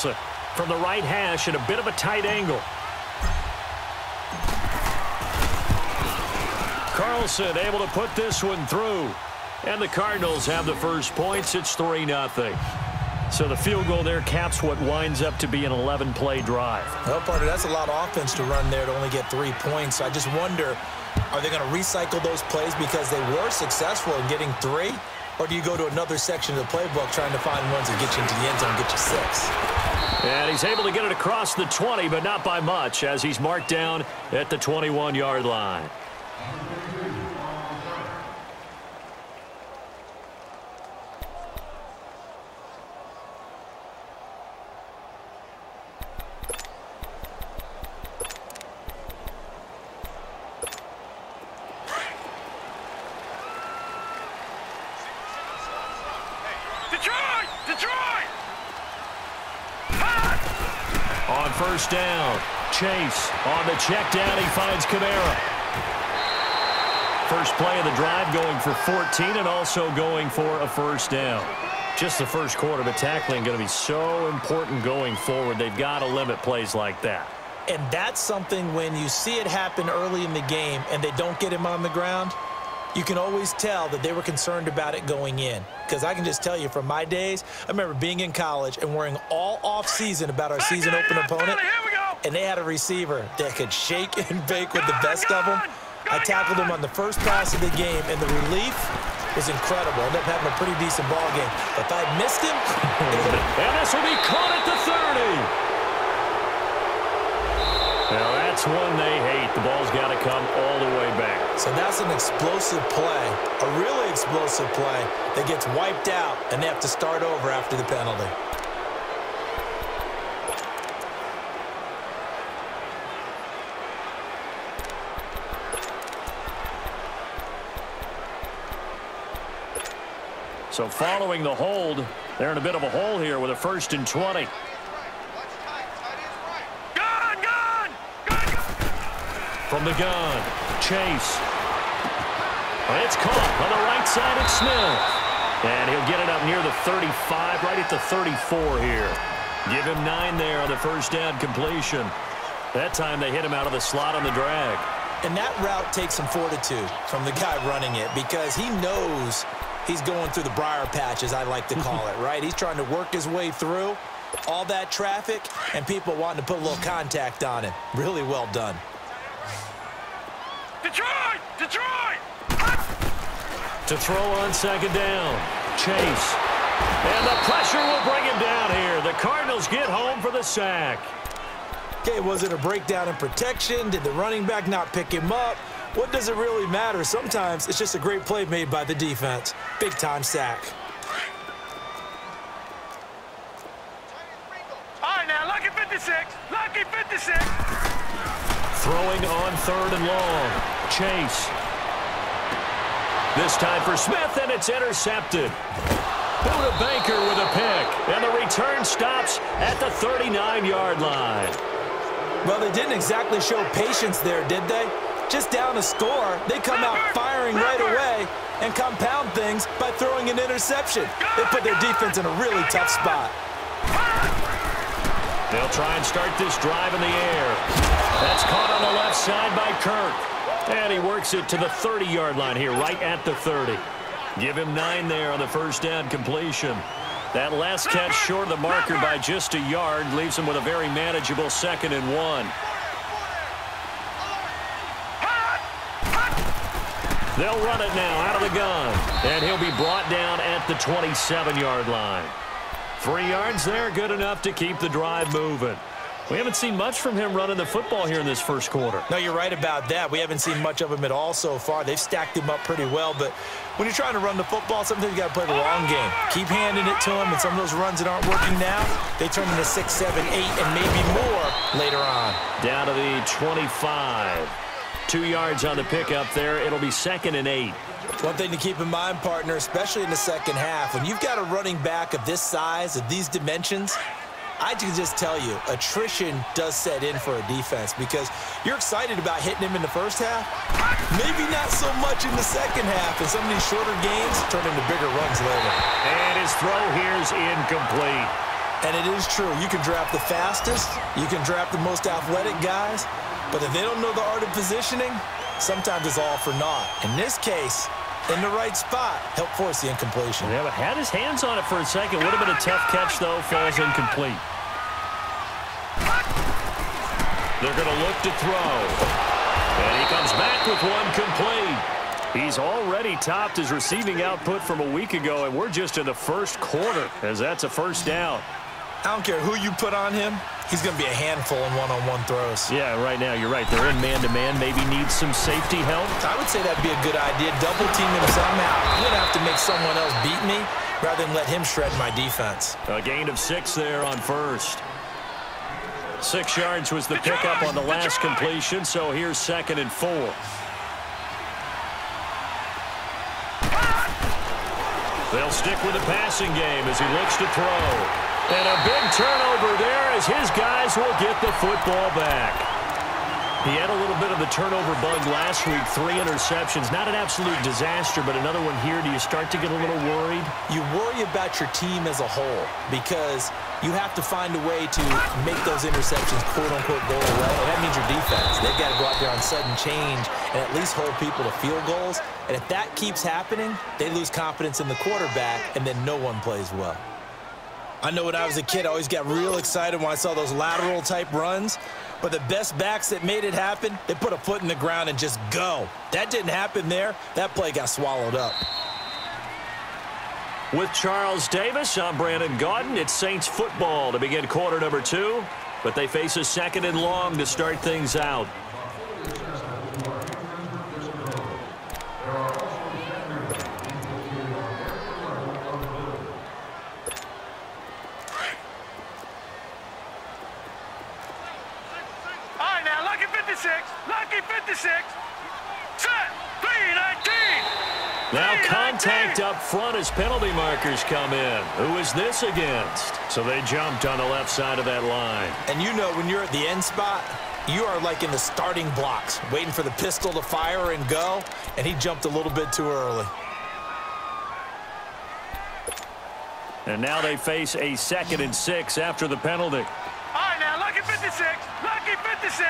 Carlson from the right hash at a bit of a tight angle. Carlson able to put this one through. And the Cardinals have the first points. It's 3-0. So the field goal there caps what winds up to be an 11-play drive. Well, partner, that's a lot of offense to run there to only get 3 points. So I just wonder, are they going to recycle those plays because they were successful in getting 3? Or do you go to another section of the playbook trying to find ones that get you into the end zone, get you 6? And he's able to get it across the 20, but not by much, as he's marked down at the 21-yard line. On first down, Chase on the check down. He finds Kamara. First play of the drive going for 14 and also going for a first down. Just the first quarter, but tackling going to be so important going forward. They've got to limit plays like that. And that's something when you see it happen early in the game and they don't get him on the ground, you can always tell that they were concerned about it going in. Because I can just tell you from my days, I remember being in college and worrying all off-season about our season open opponent. And they had a receiver that could shake and bake with the best of them. I tackled him on the first pass of the game, and the relief was incredible. Ended up having a pretty decent ball game. But if I had missed him, and this will be caught at the 30. Now that's one they hate. The ball's got to come all the way back. So that's an explosive play, a really explosive play that gets wiped out, and they have to start over after the penalty. So following the hold, they're in a bit of a hole here with a 1st and 20. From the gun, Chase. It's caught on the right side at Smith. And he'll get it up near the 35, right at the 34 here. Give him 9 there on the first down completion. That time they hit him out of the slot on the drag. And that route takes some fortitude from the guy running it because he knows he's going through the briar patch, as I like to call it, right? He's trying to work his way through all that traffic and people wanting to put a little contact on it. Really well done. Detroit! Detroit! To throw on second down, Chase. And the pressure will bring him down here. The Cardinals get home for the sack. Okay, was it a breakdown in protection? Did the running back not pick him up? What does it really matter? Sometimes it's just a great play made by the defense. Big-time sack. All right, now, lucky 56. Lucky 56. Throwing on 3rd and long. Chase. This time for Smith, and it's intercepted. Buda Baker with a pick, and the return stops at the 39-yard line. Well, they didn't exactly show patience there, did they? Just down a score, they come out firing right away and compound things by throwing an interception. They put their defense in a really tough spot. They'll try and start this drive in the air. That's caught on the left side by Kirk. And he works it to the 30-yard line here, right at the 30. Give him 9 there on the first down completion. That last catch short of the marker by just a yard leaves him with a very manageable 2nd and 1. They'll run it now out of the gun. And he'll be brought down at the 27-yard line. 3 yards there, good enough to keep the drive moving. We haven't seen much from him running the football here in this first quarter. No, you're right about that. We haven't seen much of him at all so far. They've stacked him up pretty well, but when you're trying to run the football, sometimes you got to play the long game. Keep handing it to him, and some of those runs that aren't working now, they turn into 6, 7, 8, and maybe more later on. Down to the 25. 2 yards on the pickup there. It'll be 2nd and 8. One thing to keep in mind, partner, especially in the second half, when you've got a running back of this size, of these dimensions, I can just tell you, attrition does set in for a defense because you're excited about hitting him in the first half. Maybe not so much in the second half, and some of these shorter games turn into bigger runs later. And his throw here is incomplete. And it is true. You can draft the fastest, you can draft the most athletic guys, but if they don't know the art of positioning, sometimes it's all for naught. In this case, in the right spot, helped force the incompletion. Yeah, but had his hands on it for a second. Would have been a tough catch, though. Falls incomplete. They're going to look to throw. And he comes back with one complete. He's already topped his receiving output from a week ago, and we're just in the first quarter, as that's a first down. I don't care who you put on him. He's going to be a handful in one-on-one throws. Yeah, right now, you're right. They're in man-to-man. Maybe needs some safety help. I would say that'd be a good idea. Double team him somehow. I'm going to have to make someone else beat me rather than let him shred my defense. A gain of 6 there on first. 6 yards was the pickup on the last completion, so here's 2nd and 4. They'll stick with the passing game as he looks to throw. And a big turnover there as his guys will get the football back. He had a little bit of the turnover bug last week, 3 interceptions. Not an absolute disaster, but another one here. Do you start to get a little worried? You worry about your team as a whole because you have to find a way to make those interceptions, quote-unquote, go away. And that means your defense. They've got to go out there on sudden change and at least hold people to field goals. And if that keeps happening, they lose confidence in the quarterback, and then no one plays well. I know when I was a kid, I always got real excited when I saw those lateral-type runs. But the best backs that made it happen, they put a foot in the ground and just go. That didn't happen there. That play got swallowed up. With Charles Davis, I'm Brandon Gaudin. It's Saints football to begin quarter number 2. But they face a 2nd and long to start things out. Lucky 56. Set. 319. Now contact up front as penalty markers come in. Who is this against? So they jumped on the left side of that line. And you know when you're at the end spot, you are like in the starting blocks, waiting for the pistol to fire and go, and he jumped a little bit too early. And now they face a 2nd and 6 after the penalty. All right, now, lucky 56. Lucky 56.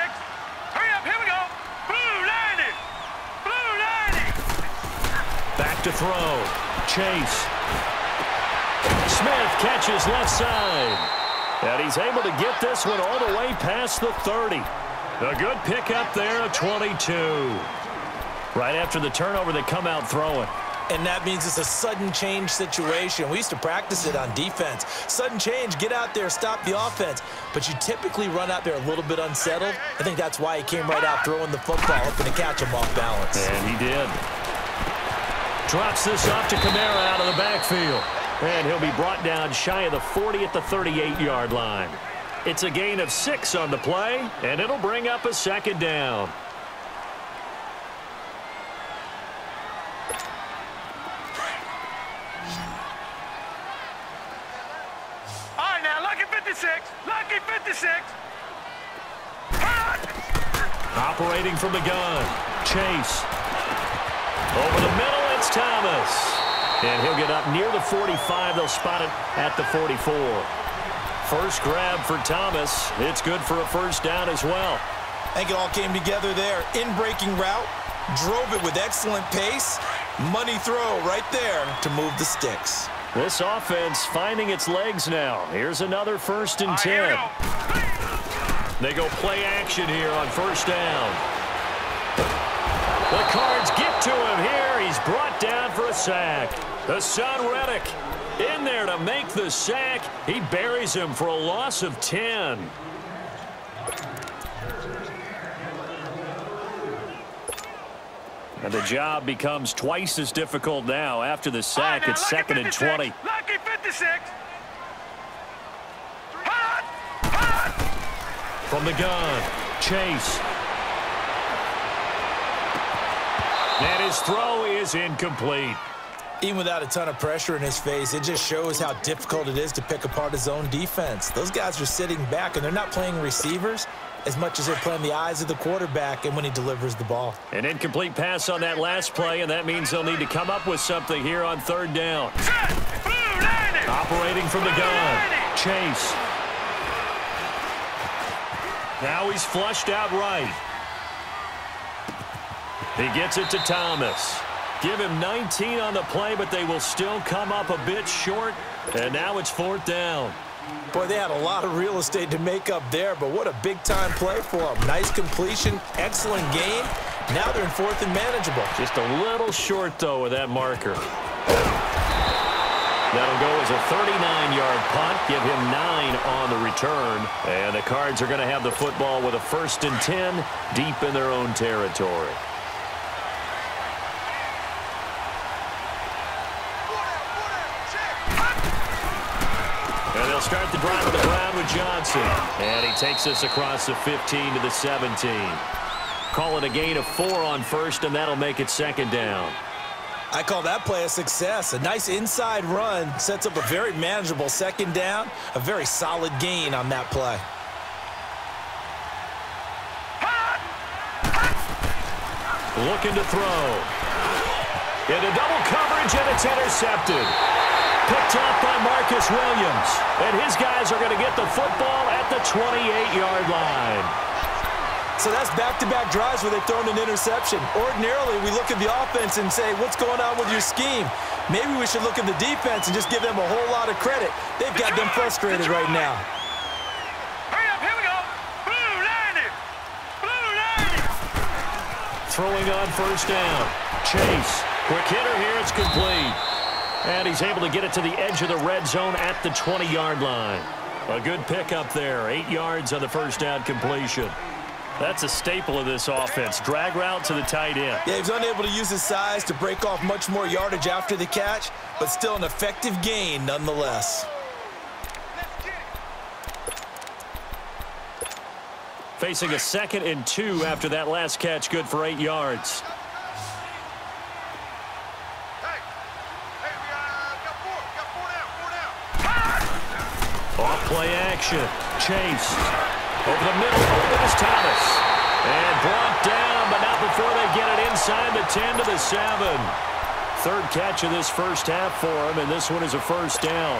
Hurry up, here we go. Blue 90. Blue 90. Back to throw. Chase. Smith catches left side. And he's able to get this one all the way past the 30. A good pickup there at 22. Right after the turnover, they come out throwing. And that means it's a sudden change situation. We used to practice it on defense. Sudden change, get out there, stop the offense. But you typically run out there a little bit unsettled. I think that's why he came right out throwing the football, hoping to catch him off balance. And he did. Drops this off to Kamara out of the backfield. And he'll be brought down shy of the 40 at the 38-yard line. It's a gain of 6 on the play, and it'll bring up a 2nd down. All right, now, lucky 56. Lucky 56. Operating from the gun. Chase. Over the middle, it's Thomas. And he'll get up near the 45. They'll spot it at the 44. First grab for Thomas. It's good for a first down as well. I think it all came together there. In-breaking route. Drove it with excellent pace. Money throw right there to move the sticks. This offense finding its legs now. Here's another 1st and 10. They go play action here on first down. The Cards get to him here. He's brought down for a sack. Hassan Reddick in there to make the sack. He buries him for a loss of 10. And the job becomes twice as difficult now. After the sack, it's 2nd and 20. Lucky 56. From the gun, Chase. And his throw is incomplete. Even without a ton of pressure in his face, it just shows how difficult it is to pick apart his own defense. Those guys are sitting back, and they're not playing receivers as much as they're playing the eyes of the quarterback and when he delivers the ball. An incomplete pass on that last play, and that means they'll need to come up with something here on 3rd down. Set. Blue 90. Operating from the gun. Chase. Now he's flushed out right. He gets it to Thomas. Give him 19 on the play, but they will still come up a bit short. And now it's 4th down. Boy, they had a lot of real estate to make up there, but what a big-time play for them. Nice completion, excellent game. Now they're in 4th and manageable. Just a little short, though, with that marker. That'll go as a 39-yard punt. Give him 9 on the return. And the Cards are going to have the football with a 1st and 10 deep in their own territory. And they'll start the drive on the ground with Johnson. And he takes this across the 15 to the 17. Call it a gain of 4 on 1st, and that'll make it 2nd down. I call that play a success. A nice inside run sets up a very manageable 2nd down. A very solid gain on that play. Looking to throw. Into double coverage, and it's intercepted. Picked up by Marcus Williams. And his guys are going to get the football at the 28-yard line. So that's back-to-back drives where they've thrown an interception. Ordinarily, we look at the offense and say, what's going on with your scheme? Maybe we should look at the defense and just give them a whole lot of credit. They've got them frustrated right now. Hurry up, here we go. Blue line it. Blue line it. Throwing on 1st down. Chase. Quick hitter here. It's complete. And he's able to get it to the edge of the red zone at the 20-yard line. A good pickup there. 8 yards on the 1st down completion. That's a staple of this offense. Drag route to the tight end. Yeah, he was unable to use his size to break off much more yardage after the catch, but still an effective gain nonetheless. Facing a 2nd and 2 after that last catch, good for 8 yards. Hey, we got 4 now. Off play action. Chase. Over the middle, open is Thomas. And brought down, but not before they get it inside the 10 to the 7. 3rd catch of this 1st half for him, and this one is a 1st down.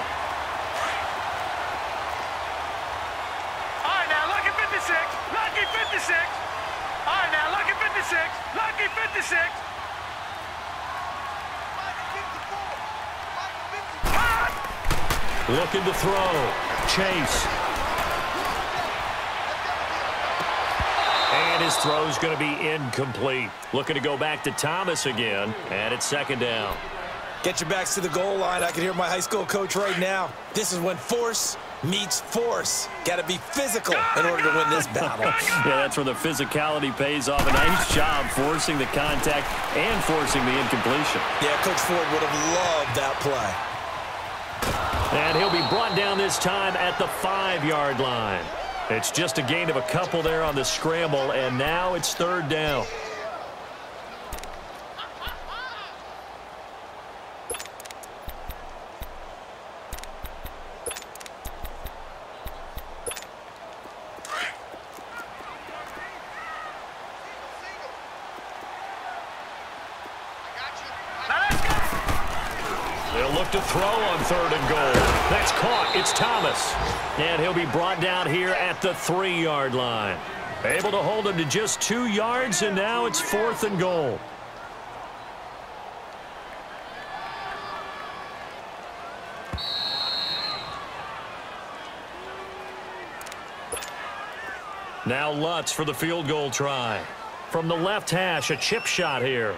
All right, now, lucky 56. Lucky 56. All right, now, lucky 56. Lucky 56. Looking to throw. Chase. And his throw's going to be incomplete. Looking to go back to Thomas again, and it's 2nd down. Get your backs to the goal line. I can hear my high school coach right now. This is when force meets force. Got to be physical in order to win this battle. Yeah, that's where the physicality pays off. A nice job forcing the contact and forcing the incompletion. Yeah, Coach Ford would have loved that play. And he'll be brought down this time at the 5-yard line. It's just a gain of a couple there on the scramble, and now it's 3rd down. They'll look to throw on 3rd and goal. That's caught. It's Thomas. And he'll be brought down here at the 3-yard line. Able to hold him to just 2 yards, and now it's 4th and goal. Now Lutz for the field goal try. From the left hash, a chip shot here.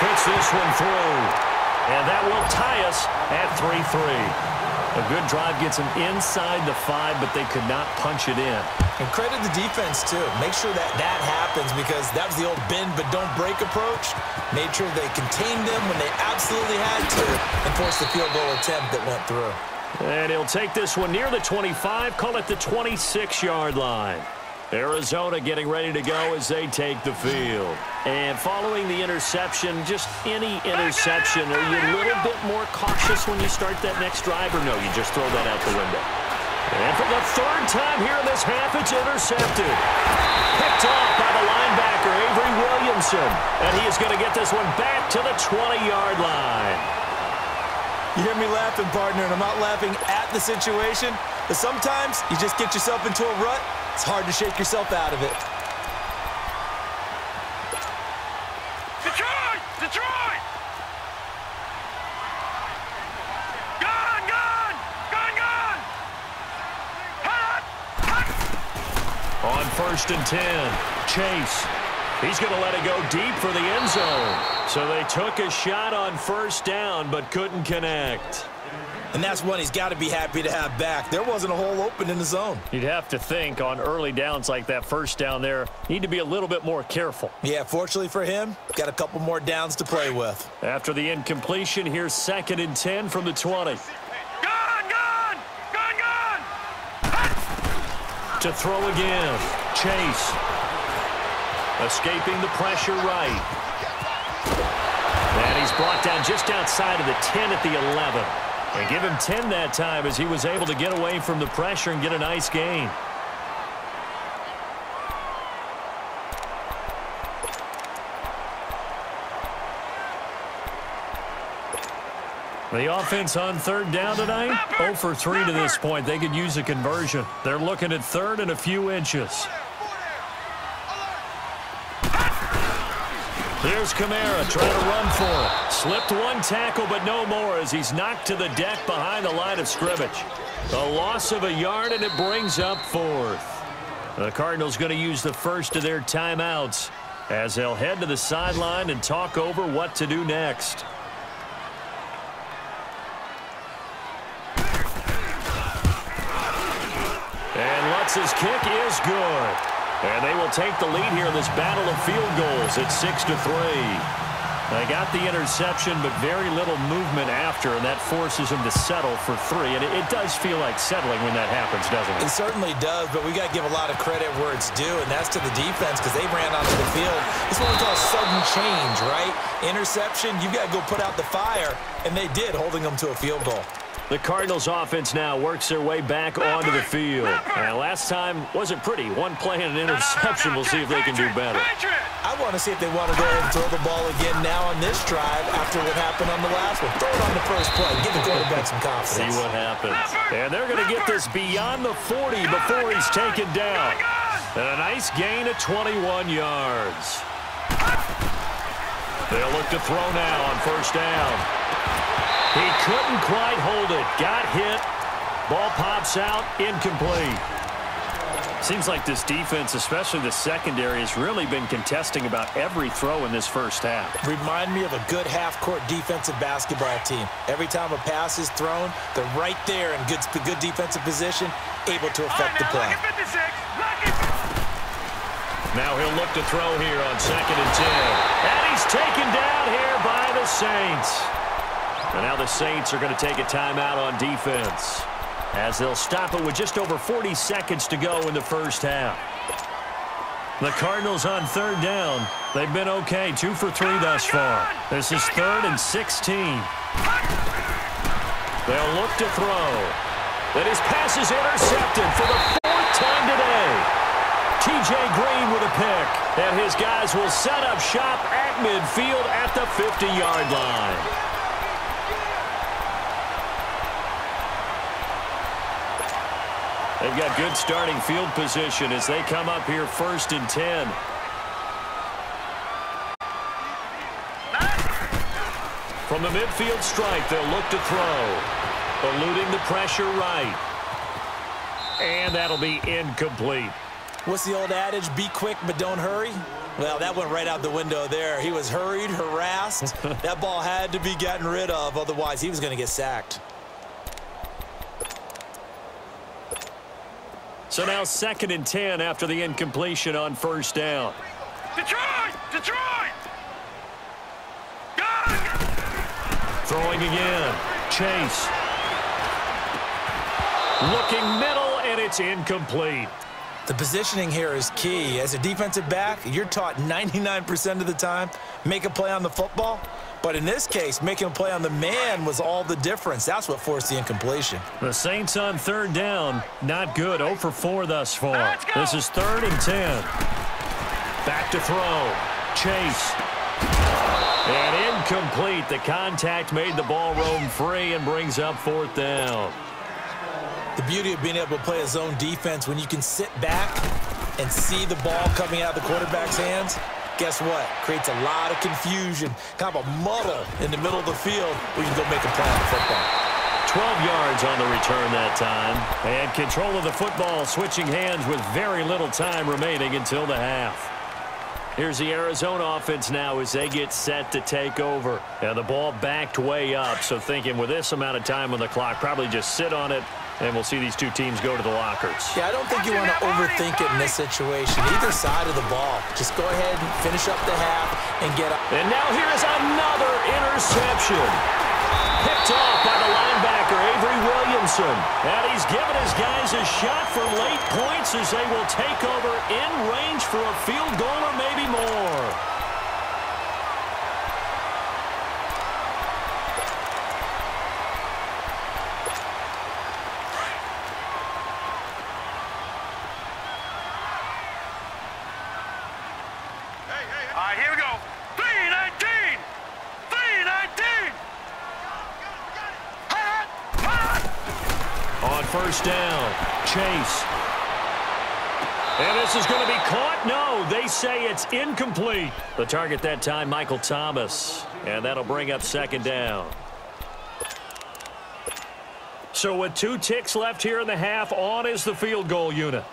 Puts this one through. And that will tie us at 3-3. A good drive gets them inside the 5, but they could not punch it in. And credit the defense, too. Make sure that happens, because that was the old bend but don't break approach. Made sure they contained them when they absolutely had to and forced the field goal attempt that went through. And he'll take this one near the 25, call it the 26-yard line. Arizona getting ready to go as they take the field. And following the interception, just any interception, are you a little bit more cautious when you start that next drive, or no, you just throw that out the window? And for the 3rd time here in this half, it's intercepted. Picked off by the linebacker, Avery Williamson. And he is going to get this one back to the 20-yard line. You hear me laughing, partner, and I'm not laughing at the situation, but sometimes you just get yourself into a rut. It's hard to shake yourself out of it. Detroit! Detroit! Gun! Gun! Gun! Gun! Hot! Hot! On 1st and 10, Chase. He's going to let it go deep for the end zone. So they took a shot on 1st down, but couldn't connect. And that's one he's got to be happy to have back. There wasn't a hole open in the zone. You'd have to think on early downs like that 1st down there, need to be a little bit more careful. Yeah, fortunately for him, got a couple more downs to play with. After the incompletion, here's 2nd and 10 from the 20. Gun! Gun! Gun! Gun! Hot! To throw again, Chase. Escaping the pressure right. And he's brought down just outside of the 10 at the 11. And give him 10 that time as he was able to get away from the pressure and get a nice gain. The offense on 3rd down tonight, 0 for 3 to this point. They could use a conversion. They're looking at 3rd and a few inches. Here's Kamara trying to run for it. Slipped one tackle, but no more as he's knocked to the deck behind the line of scrimmage. A loss of a yard, and it brings up 4th. The Cardinals going to use the first of their timeouts as they'll head to the sideline and talk over what to do next. And Lutz's kick is good. And they will take the lead here in this battle of field goals at 6-3. They got the interception, but very little movement after, and that forces them to settle for 3. And it does feel like settling when that happens, doesn't it? It certainly does, but we got to give a lot of credit where it's due, and that's to the defense because they ran onto the field. It's what we call sudden change, right? Interception, you got to go put out the fire, and they did, holding them to a field goal. The Cardinals offense now works their way back onto the field. And last time wasn't pretty. One play and an interception. We'll see if they can do better. I want to see if they want to go ahead and throw the ball again now on this drive after what happened on the last one. Throw it on the first play. Give the quarterback some confidence. See what happens. And they're going to get this beyond the 40 before he's taken down. And a nice gain of 21 yards. They'll look to throw now on 1st down. He couldn't quite hold it. Got hit. Ball pops out. Incomplete. Seems like this defense, especially the secondary, has really been contesting about every throw in this 1st half. Remind me of a good half-court defensive basketball team. Every time a pass is thrown, they're right there in good defensive position, able to affect the play. Now he'll look to throw here on 2nd and 10. And he's taken down here by the Saints. And now the Saints are going to take a timeout on defense as they'll stop it with just over 40 seconds to go in the 1st half. The Cardinals on 3rd down. They've been okay, 2 for 3 thus far. This is 3rd and 16. They'll look to throw. Then his pass is intercepted for the 4th time today. T.J. Green with a pick. And his guys will set up shop at midfield at the 50-yard line. They've got good starting field position as they come up here 1st and 10. From the midfield strike, they'll look to throw. Eluding the pressure right. And that'll be incomplete. What's the old adage? Be quick, but don't hurry. Well, that went right out the window there. He was hurried, harassed. That ball had to be gotten rid of, otherwise he was going to get sacked. So now 2nd and 10 after the incompletion on 1st down. Detroit! Detroit! Gun! Throwing again. Chase. Looking middle, and it's incomplete. The positioning here is key. As a defensive back, you're taught 99% of the time, make a play on the football. But in this case, making a play on the man was all the difference. That's what forced the incompletion. The Saints on 3rd down. Not good. 0 for 4 thus far. This is 3rd and 10. Back to throw. Chase. And Incomplete. The contact made the ball roam free and brings up 4th down. The beauty of being able to play a zone defense when you can sit back and see the ball coming out of the quarterback's hands, guess what? Creates a lot of confusion, kind of a muddle in the middle of the field where you can go make a play on the football. 12 yards on the return that time. And control of the football switching hands with very little time remaining until the half. Here's the Arizona offense now as they get set to take over. And the ball backed way up, so thinking with this amount of time on the clock, probably just sit on it, and we'll see these two teams go to the lockers. Yeah, I don't think you want to overthink it in this situation. Either side of the ball. Just go ahead and finish up the half and get up. And now here is another interception. Picked off by the linebacker, Avery Williamson. And he's given his guys a shot for late points as they will take over in range for a field goal or maybe more. All right, here we go. 3-19. 3-19. On 1st down, Chase. And this is going to be caught. No, they say it's incomplete. The target that time, Michael Thomas. And that'll bring up 2nd down. So with 2 ticks left here in the half, on is the field goal unit.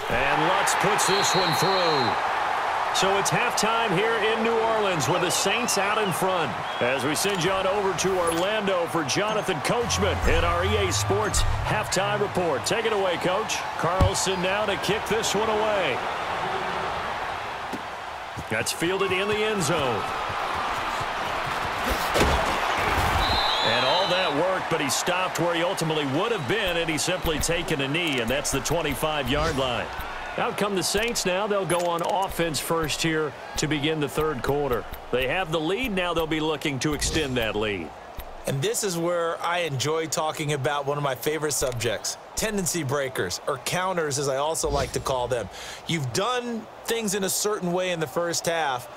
And Lutz puts this one through. So it's halftime here in New Orleans with the Saints out in front. As we send you on over to Orlando for Jonathan Coachman in our EA Sports Halftime Report. Take it away, Coach. Carlson now to kick this one away. That's fielded in the end zone. And all that work, but he stopped where he ultimately would have been, and he's simply taken a knee, and that's the 25-yard line. Out come the Saints now. They'll go on offense first here to begin the 3rd quarter. They have the lead. Now they'll be looking to extend that lead. And this is where I enjoy talking about one of my favorite subjects, tendency breakers, or counters as I also like to call them. You've done things in a certain way in the first half,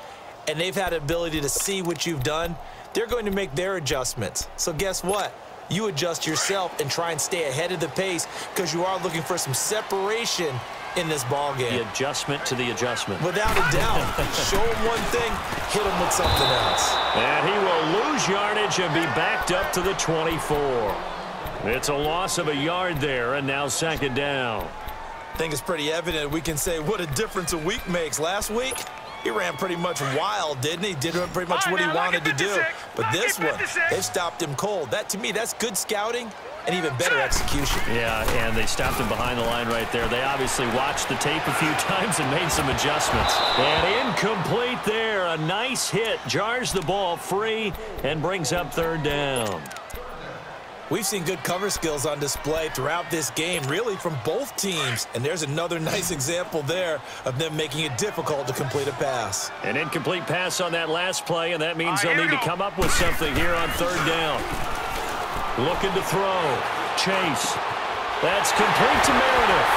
and they've had the ability to see what you've done. They're going to make their adjustments. So guess what? You adjust yourself and try and stay ahead of the pace because you are looking for some separation in this ball game. The adjustment to the adjustment. Without a doubt. Show him one thing, hit him with something else. And he will lose yardage and be backed up to the 24. It's a loss of a yard there, and now 2nd down. I think it's pretty evident we can say what a difference a week makes. Last week, he ran pretty much wild, didn't he? Did pretty much what he wanted to do. But this one, they stopped him cold. That, to me, that's good scouting and even better execution. Yeah, and they stopped him behind the line right there. They obviously watched the tape a few times and made some adjustments. And incomplete there. A nice hit. Jars the ball free and brings up 3rd down. We've seen good cover skills on display throughout this game, really from both teams. And there's another nice example there of them making it difficult to complete a pass. An incomplete pass on that last play, and that means they'll need to come up with something here on 3rd down. Looking to throw. Chase. That's complete to Meredith.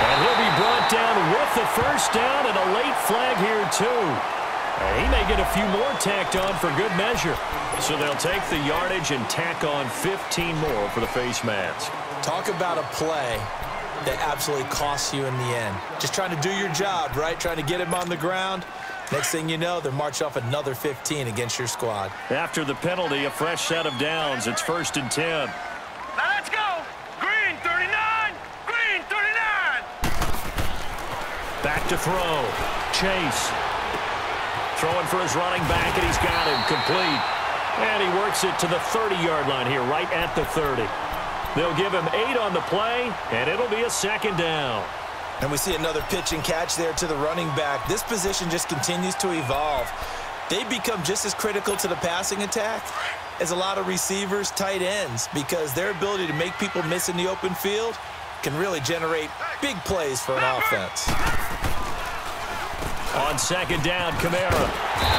And he'll be brought down with the 1st down and a late flag here, too. And he may get a few more tacked on for good measure. So they'll take the yardage and tack on 15 more for the face mask. Talk about a play that absolutely costs you in the end. Just trying to do your job, right? Trying to get him on the ground. Next thing you know, they're march off another 15 against your squad. After the penalty, a fresh set of downs. It's 1st and 10. Now let's go. Green 39. Green 39. Back to throw. Chase. Throwing for his running back, and he's got him complete. And he works it to the 30-yard line here, right at the 30. They'll give him 8 on the play, and it'll be a 2nd down. And we see another pitch and catch there to the running back. This position just continues to evolve. They become just as critical to the passing attack as a lot of receivers, tight ends, because their ability to make people miss in the open field can really generate big plays for an offense. On 2nd down, Kamara.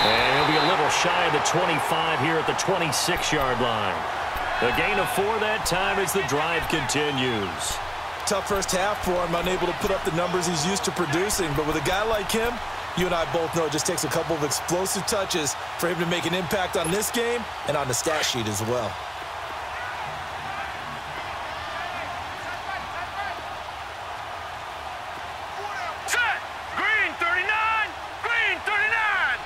And he'll be a little shy of the 25 here at the 26-yard line. A gain of 4 that time as the drive continues. Tough first half for him, unable to put up the numbers he's used to producing. But with a guy like him, you and I both know it just takes a couple of explosive touches for him to make an impact on this game and on the stat sheet as well. Set. Green 39. Green 39.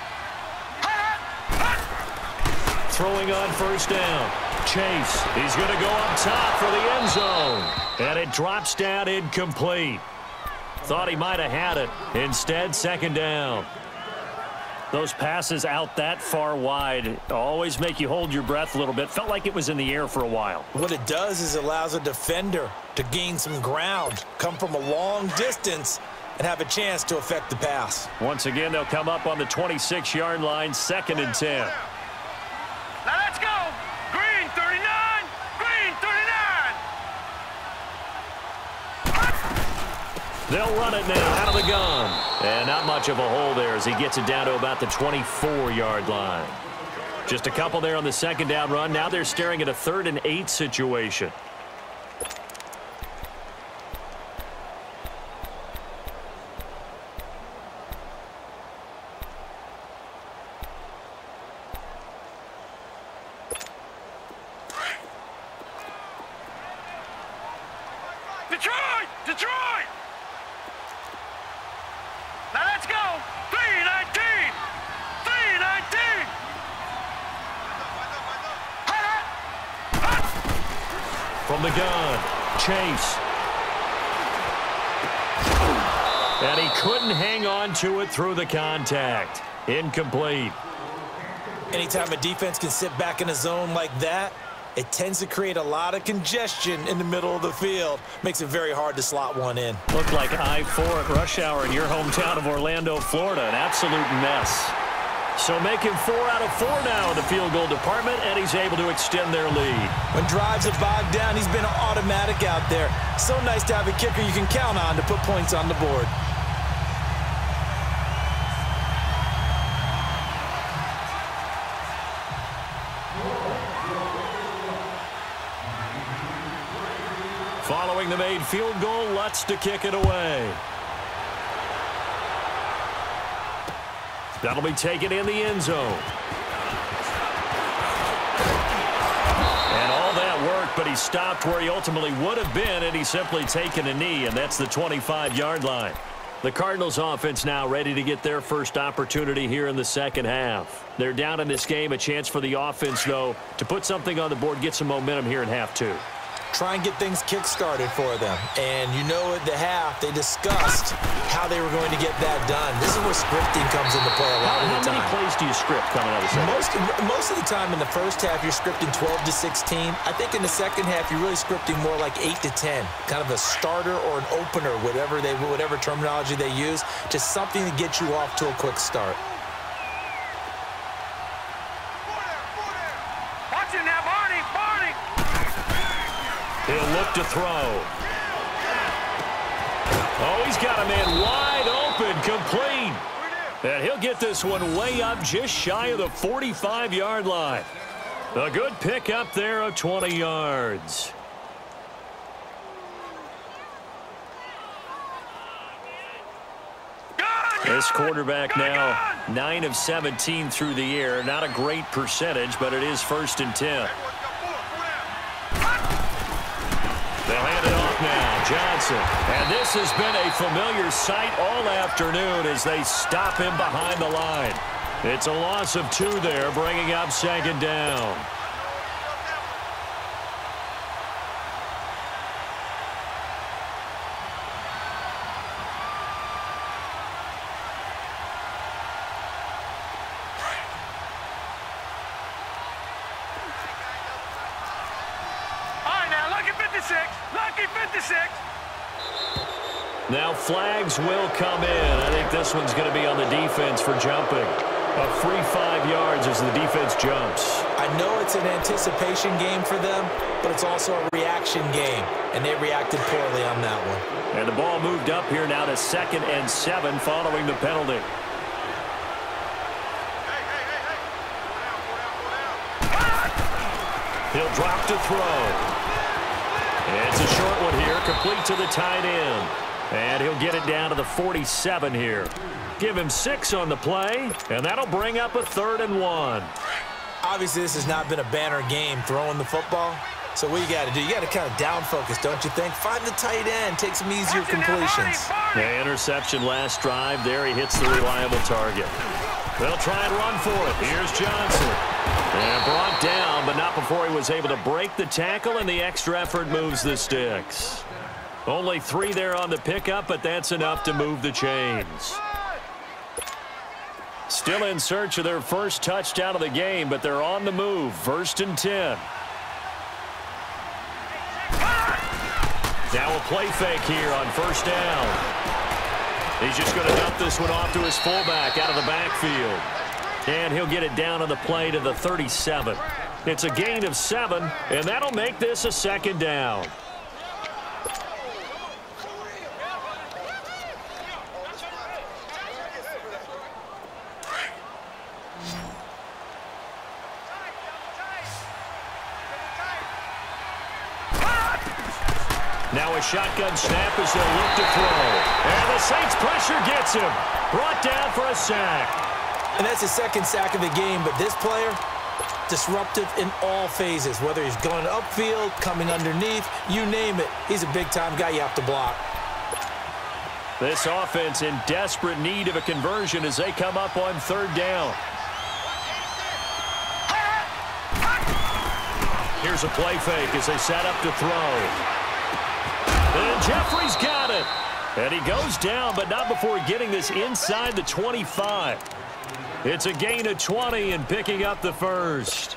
Throwing on first down. Chase, he's going to go up top for the end zone. And it drops down incomplete. Thought he might have had it. Instead, second down. Those passes out that far wide always make you hold your breath a little bit. Felt like it was in the air for a while. What it does is it allows a defender to gain some ground, come from a long distance, and have a chance to affect the pass. Once again, they'll come up on the 26-yard line, 2nd and 10. Now let's go. Green 39. Green 39. They'll run it now out of the gun. And not much of a hole there as he gets it down to about the 24-yard line. Just a couple there on the second down run. Now they're staring at a 3rd and 8 situation. Detroit! Detroit! Now let's go! 319! 319! From the gun, Chase. And he couldn't hang on to it through the contact. Incomplete. Anytime a defense can sit back in a zone like that, it tends to create a lot of congestion in the middle of the field. Makes it very hard to slot one in. Looked like I-4 at rush hour in your hometown of Orlando, Florida. An absolute mess. So making 4 out of 4 now in the field goal department, and he's able to extend their lead. When drives are bogged down, he's been automatic out there. So nice to have a kicker you can count on to put points on the board. Following the made field goal, Lutz to kick it away. That'll be taken in the end zone. And all that work, but he stopped where he ultimately would have been, and he's simply taken a knee, and that's the 25-yard line. The Cardinals offense now ready to get their first opportunity here in the second half. They're down in this game, a chance for the offense, though, to put something on the board, get some momentum here in half 2. Try and get things kick-started for them. And you know at the half, they discussed how they were going to get that done. This is where scripting comes into play a lot of the time. How many plays do you script coming out of the second? Most of the time in the first half, you're scripting 12 to 16. I think in the second half, you're really scripting more like 8 to 10. Kind of a starter or an opener, whatever terminology they use. Just something to get you off to a quick start. Watch it now, Barney! Barney! He'll look to throw. Oh, he's got a man wide open, complete. And he'll get this one way up just shy of the 45-yard line. A good pick up there of 20 yards. This quarterback now 9 of 17 through the air. Not a great percentage, but it is 1st and 10. They'll hand it off now, Johnson. And this has been a familiar sight all afternoon as they stop him behind the line. It's a loss of 2 there, bringing up 2nd down. Lucky 56. Now flags will come in. I think this one's going to be on the defense for jumping. A free 5 yards as the defense jumps. I know it's an anticipation game for them, but it's also a reaction game, and they reacted poorly on that one. And the ball moved up here now to 2nd and 7 following the penalty. He'll drop to throw. It's a short one here, complete to the tight end. And he'll get it down to the 47 here. Give him 6 on the play, and that'll bring up a 3rd and 1. Obviously, this has not been a banner game throwing the football. So what you got to do, you got to kind of down focus, don't you think? Find the tight end, take some easier completions. The interception last drive there. He hits the reliable target. They'll try and run for it. Here's Johnson. And brought down, but not before he was able to break the tackle, and the extra effort moves the sticks. Only 3 there on the pickup, but that's enough to move the chains. Still in search of their first touchdown of the game, but they're on the move. 1st and 10. Now a play fake here on 1st down. He's just going to dump this one off to his fullback out of the backfield. And he'll get it down on the play to the 37. It's a gain of 7, and that'll make this a 2nd down. Now a shotgun snap as they'll look to throw. And the Saints pressure gets him. Brought down for a sack. And that's his 2nd sack of the game, but this player, disruptive in all phases, whether he's going upfield, coming underneath, you name it. He's a big-time guy you have to block. This offense in desperate need of a conversion as they come up on 3rd down. Here's a play fake as they set up to throw. And Jeffrey's got it. And he goes down, but not before getting this inside the 25. It's a gain of 20 and picking up the 1st.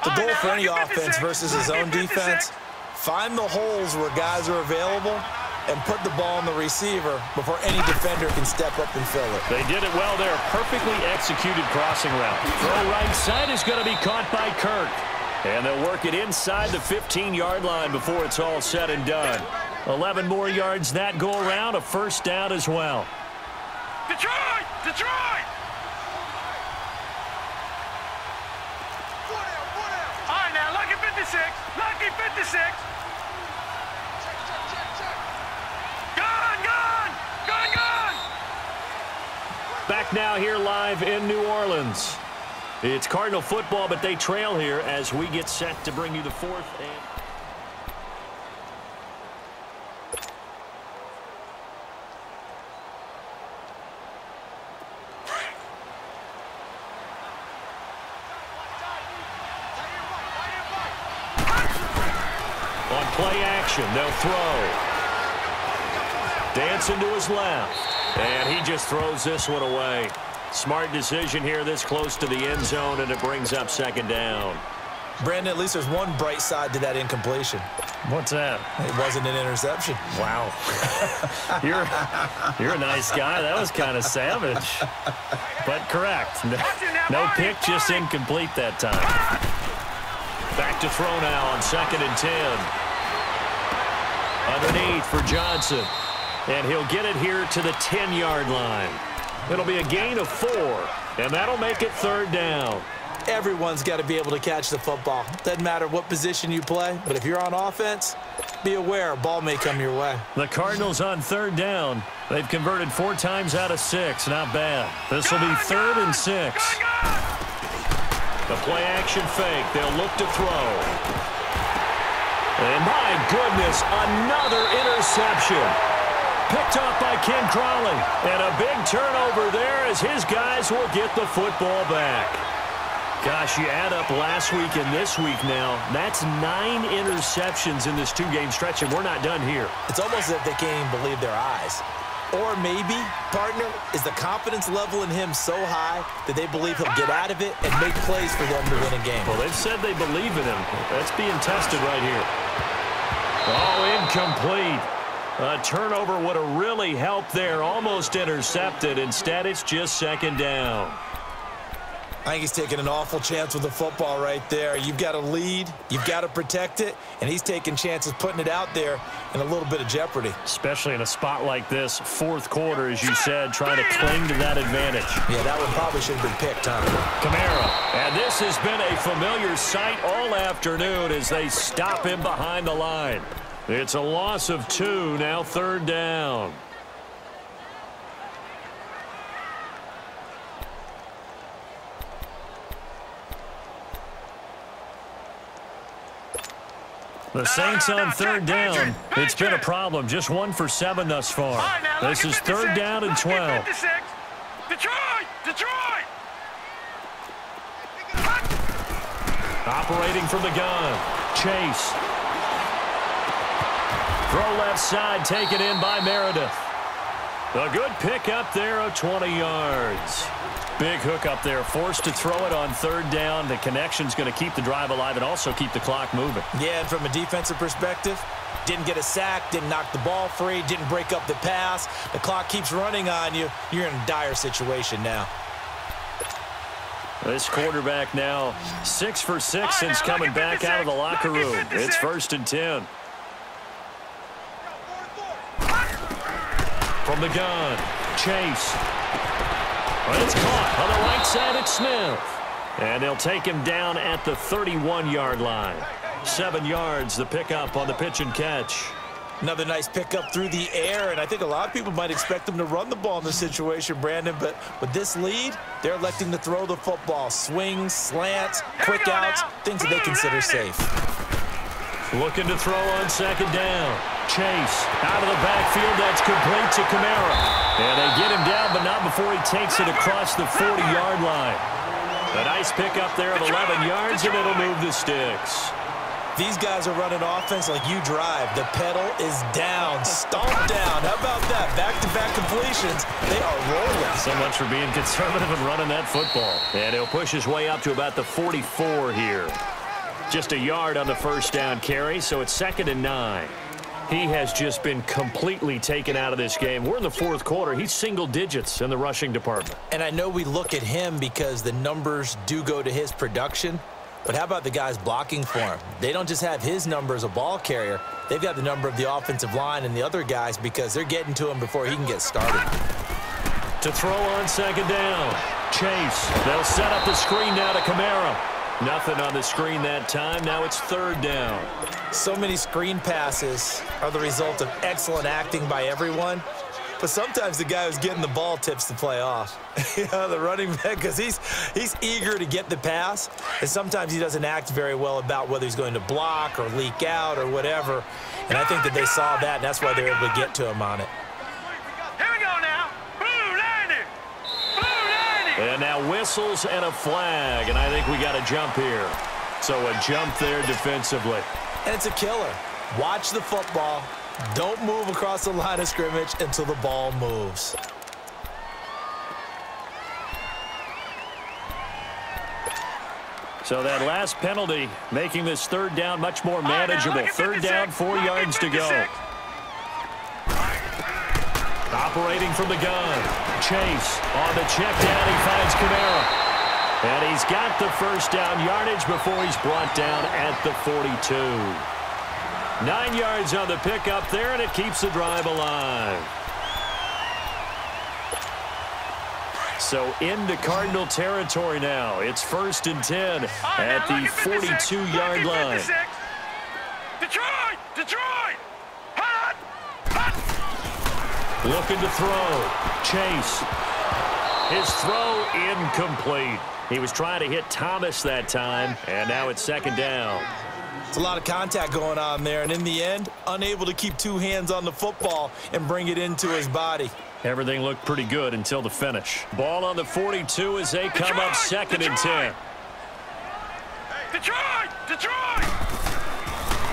The goal for any offense versus his own defense, find the holes where guys are available and put the ball on the receiver before any defender can step up and fill it. They did it well there. Perfectly executed crossing route. Throw right side is going to be caught by Kirk. And they'll work it inside the 15-yard line before it's all said and done. 11 more yards that go around, a 1st down as well. Detroit! Detroit! All right, now, lucky 56. Lucky 56. Gone! Back now here live in New Orleans. It's Cardinal football, but they trail here as we get set to bring you the 4th and... On play action, they'll throw. Dancing to his left. And he just throws this one away. Smart decision here this close to the end zone, and it brings up 2nd down. Brandon, at least there's one bright side to that incompletion. What's that? It wasn't an interception. Wow. You're a nice guy. That was kind of savage. But correct. No pick, just incomplete that time. Back to throw now on 2nd and 10. Underneath for Johnson. And he'll get it here to the 10-yard line. It'll be a gain of 4, and that'll make it 3rd down. Everyone's got to be able to catch the football. Doesn't matter what position you play, but if you're on offense, be aware a ball may come your way. The Cardinals on 3rd down. They've converted 4 times out of 6. Not bad. This will be 3rd and 6. The play action fake. They'll look to throw. And my goodness, another interception. Picked off by Ken Crawley. And a big turnover there as his guys will get the football back. Gosh, you add up last week and this week now, that's 9 interceptions in this 2-game stretch, and we're not done here. It's almost as if they can't even believe their eyes. Or maybe, partner, is the confidence level in him so high that they believe he'll get out of it and make plays for them to win a game. Well, they've said they believe in him. That's being tested right here. Oh, incomplete. A turnover would have really helped there. Almost intercepted. Instead, it's just 2nd down. I think he's taking an awful chance with the football right there. You've got to lead, you've got to protect it, and he's taking chances putting it out there in a little bit of jeopardy. Especially in a spot like this, fourth quarter, as you said, trying to cling to that advantage. Yeah, that one probably should have been picked, huh? Kamara, and this has been a familiar sight all afternoon as they stop him behind the line. It's a loss of 2, now third down. The Saints on third down. It's been a problem. Just 1 for 7 thus far. This is third down and 12. Detroit! Operating from the gun. Chase. Throw left side, taken in by Meredith. A good pick up there of 20 yards. Big hook up there, forced to throw it on third down. The connection's going to keep the drive alive and also keep the clock moving. Yeah, and from a defensive perspective, didn't get a sack, didn't knock the ball free, didn't break up the pass. The clock keeps running on you. You're in a dire situation now. This quarterback now 6 for 6 since coming back out of the locker room. It's 1st and 10. From the gun, Chase. But it's caught on the right side at Smith. And they'll take him down at the 31-yard line. 7 yards, the pickup on the pitch and catch. Another nice pickup through the air, and I think a lot of people might expect them to run the ball in this situation, Brandon, but with this lead, they're electing to throw the football. Swings, slants, quick outs, things that they consider safe. Looking to throw on second down. Chase out of the backfield. That's complete to Kamara. And they get him down, but not before he takes it across the 40-yard line. A nice pickup there of 11 yards, and it'll move the sticks. These guys are running offense like you drive. The pedal is down, stomp down. How about that? Back-to-back completions. They are rolling. So much for being conservative and running that football. And he'll push his way up to about the 44 here. Just a yard on the first down carry, so it's 2nd and 9. He has just been completely taken out of this game. We're in the fourth quarter. He's single digits in the rushing department. And I know we look at him because the numbers do go to his production, but how about the guys blocking for him? They don't just have his number as a ball carrier. They've got the number of the offensive line and the other guys because they're getting to him before he can get started. To throw on second down. Chase. They'll set up the screen now to Kamara. Nothing on the screen that time. Now it's third down. So many screen passes are the result of excellent acting by everyone. But sometimes the guy who's getting the ball tips the play off. You know, the running back, because he's eager to get the pass, and sometimes he doesn't act very well about whether he's going to block or leak out or whatever. And I think that they saw that, and that's why they were able to get to him on it. Here we go now. Blue 90. Blue 90. And now whistles and a flag, and I think we got a jump here. So a jump there defensively. And it's a killer. Watch the football. Don't move across the line of scrimmage until the ball moves. So that last penalty making this third down much more manageable. Third down, 4 yards to go. Operating from the gun. Chase on the check down. He finds Kamara. And he's got the first down yardage before he's brought down at the 42. 9 yards on the pickup there, and it keeps the drive alive. So into Cardinal territory now. It's 1st and 10 at the 42-yard line. Detroit! Hot! Looking to throw. Chase. His throw incomplete. He was trying to hit Thomas that time, and now it's 2nd down. It's a lot of contact going on there, and in the end, unable to keep two hands on the football and bring it into his body. Everything looked pretty good until the finish. Ball on the 42 as they come up 2nd and 10. Detroit!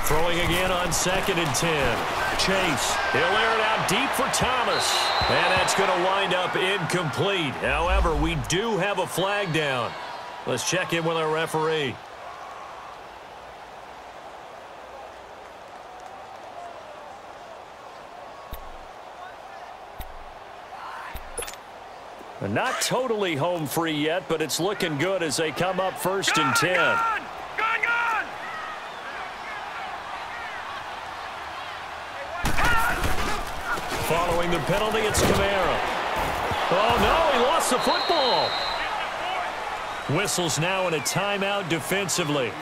Throwing again on 2nd and 10. Chase, he'll air it out deep for Thomas. And that's going to wind up incomplete. However, we do have a flag down. Let's check in with our referee. Not totally home free yet, but it's looking good as they come up 1st and 10. Gone! Following the penalty, it's Kamara. Oh, no, he lost the football. Whistles now in a timeout defensively.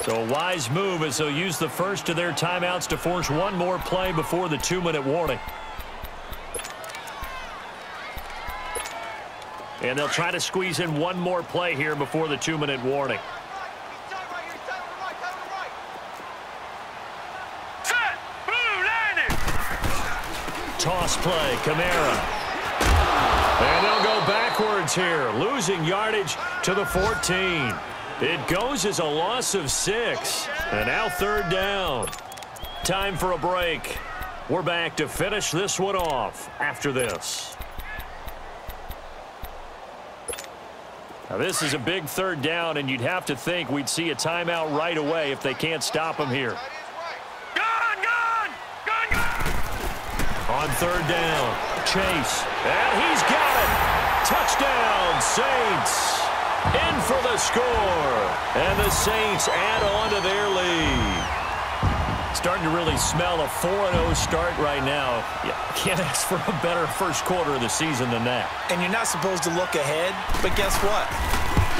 So a wise move as they'll use the first of their timeouts to force one more play before the 2-minute warning. And they'll try to squeeze in one more play here before the 2-minute warning. Set! Blue, landed! Toss play, Kamara. And they'll go backwards here, losing yardage to the 14. It goes as a loss of 6. And now 3rd down. Time for a break. We're back to finish this one off after this. Now this is a big 3rd down, and you'd have to think we'd see a timeout right away if they can't stop him here. Gone! On 3rd down, Chase, and he's got it. Touchdown, Saints. In for the score, and the Saints add on to their lead. Starting to really smell a 4-0 start right now. You can't ask for a better first quarter of the season than that. And you're not supposed to look ahead, but guess what?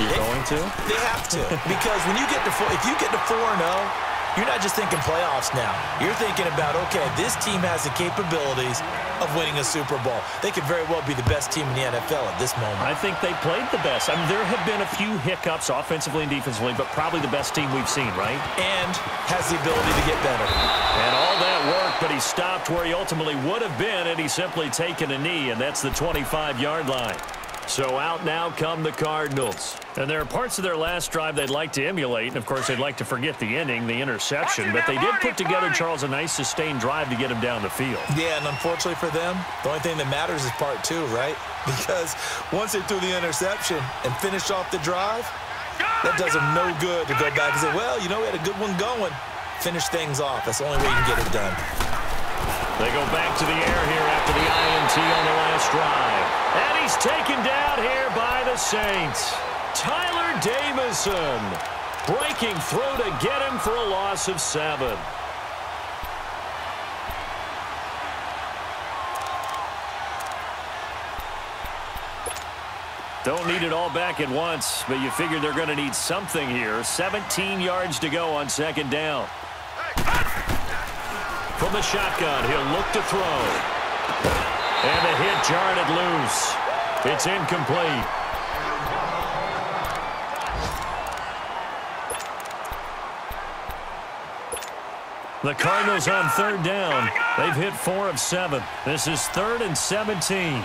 You're going to? They have to, because when you get to if you get to 4-0, you're not just thinking playoffs now. You're thinking about, okay, this team has the capabilities of winning a Super Bowl. They could very well be the best team in the NFL at this moment. I think they played the best. I mean, there have been a few hiccups offensively and defensively, but probably the best team we've seen, right? And has the ability to get better. And all that work, but he stopped where he ultimately would have been, and he's simply taken a knee, and that's the 25-yard line. So out now come the Cardinals. And there are parts of their last drive they'd like to emulate. And, of course, they'd like to forget the ending, the interception. But they did put together, Charles, a nice sustained drive to get him down the field. Yeah, and unfortunately for them, the only thing that matters is part 2, right? Because once they threw the interception and finished off the drive, that does them no good to go back and say, well, you know, we had a good one going. Finish things off. That's the only way you can get it done. They go back to the air here after the INT on the last drive. And he's taken down here by the Saints. Tyler Davison breaking through to get him for a loss of 7. Don't need it all back at once, but you figure they're going to need something here. 17 yards to go on 2nd down. From the shotgun, he'll look to throw. And the hit jarred it loose. It's incomplete. The Cardinals on 3rd down. They've hit 4 of 7. This is 3rd and 17.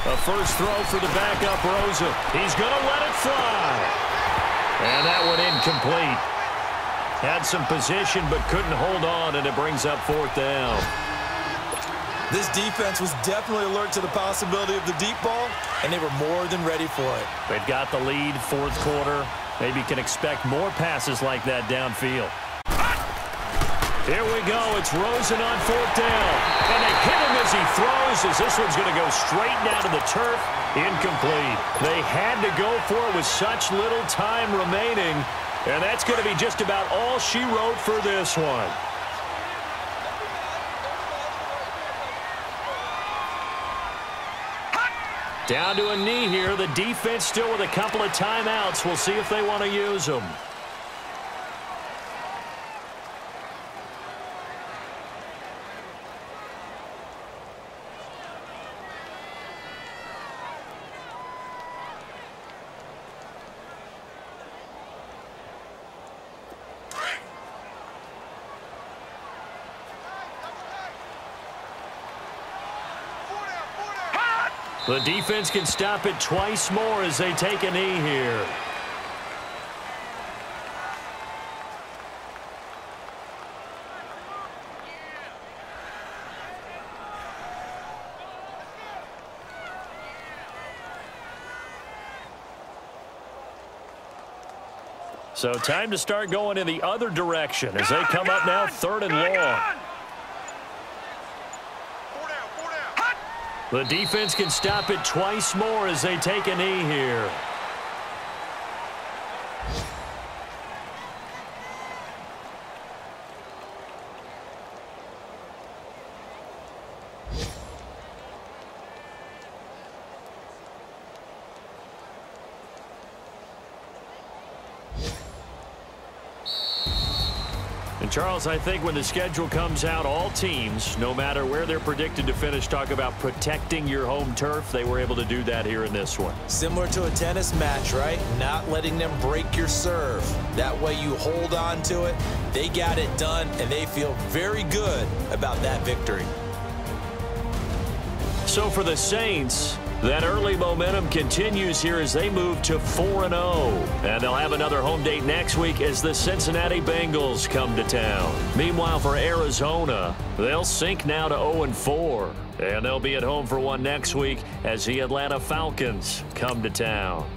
A first throw for the backup, Rosa. He's going to let it fly. And that one incomplete. Had some position but couldn't hold on, and it brings up 4th down. This defense was definitely alert to the possibility of the deep ball, and they were more than ready for it. They've got the lead, 4th quarter. Maybe can expect more passes like that downfield. Here we go. It's Rosen on 4th down. And they hit him as he throws, as this one's going to go straight down to the turf. Incomplete. They had to go for it with such little time remaining. And that's going to be just about all she wrote for this one. Down to a knee here. The defense still with a couple of timeouts. We'll see if they want to use them. The defense can stop it twice more as they take a knee here. So time to start going in the other direction as they come up now 3rd and long. The defense can stop it twice more as they take a knee here. And Charles, I think when the schedule comes out, all teams, no matter where they're predicted to finish, talk about protecting your home turf. They were able to do that here in this one. Similar to a tennis match, right? Not letting them break your serve. That way you hold on to it. They got it done, and they feel very good about that victory. So for the Saints, that early momentum continues here as they move to 4-0. And they'll have another home date next week as the Cincinnati Bengals come to town. Meanwhile, for Arizona, they'll sink now to 0-4. And they'll be at home for one next week as the Atlanta Falcons come to town.